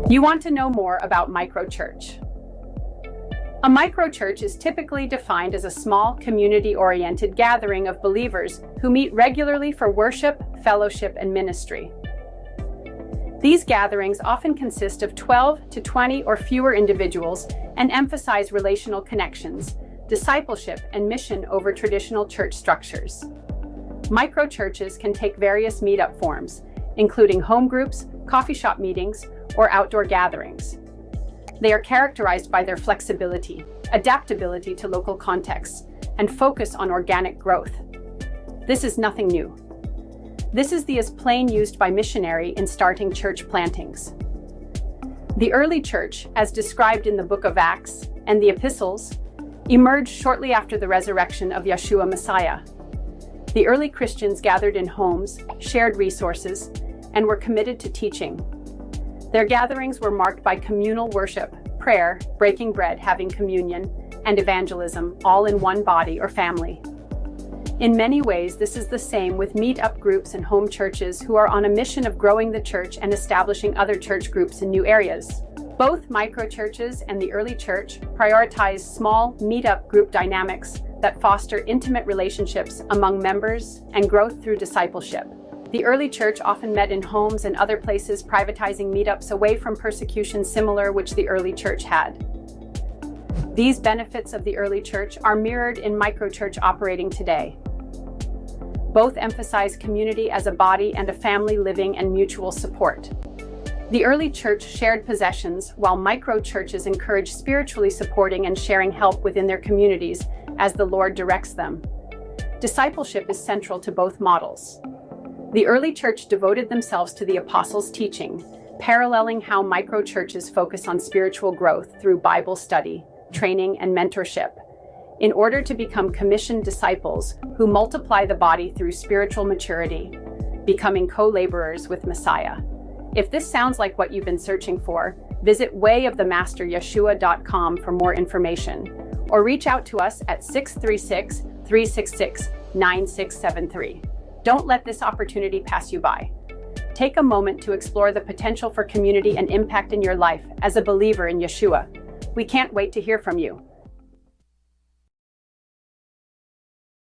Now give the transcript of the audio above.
You want to know more about microchurch. A microchurch is typically defined as a small, community-oriented gathering of believers who meet regularly for worship, fellowship, and ministry. These gatherings often consist of 12 to 20 or fewer individuals and emphasize relational connections, discipleship, and mission over traditional church structures. Microchurches can take various meetup forms, including home groups, coffee shop meetings, or outdoor gatherings. They are characterized by their flexibility, adaptability to local contexts, and focus on organic growth. This is nothing new. This is the as plain used by missionary in starting church plantings. The early church, as described in the book of Acts and the epistles, emerged shortly after the resurrection of Yeshua Messiah. The early Christians gathered in homes, shared resources, and were committed to teaching. Their gatherings were marked by communal worship, prayer, breaking bread, having communion, and evangelism, all in one body or family. In many ways, this is the same with meet-up groups and home churches who are on a mission of growing the church and establishing other church groups in new areas. Both microchurches and the early church prioritized small, meet-up group dynamics that foster intimate relationships among members and growth through discipleship. The early church often met in homes and other places, privatizing meetups away from persecution similar which the early church had. These benefits of the early church are mirrored in microchurch operating today. Both emphasize community as a body and a family living and mutual support. The early church shared possessions, while microchurches encourage spiritually supporting and sharing help within their communities as the Lord directs them. Discipleship is central to both models. The early church devoted themselves to the apostles' teaching, paralleling how microchurches focus on spiritual growth through Bible study, training, and mentorship, in order to become commissioned disciples who multiply the body through spiritual maturity, becoming co-laborers with Messiah. If this sounds like what you've been searching for, visit wayofthemasteryeshua.com for more information, or reach out to us at 636-366-9673. Don't let this opportunity pass you by. Take a moment to explore the potential for community and impact in your life as a believer in Yeshua. We can't wait to hear from you.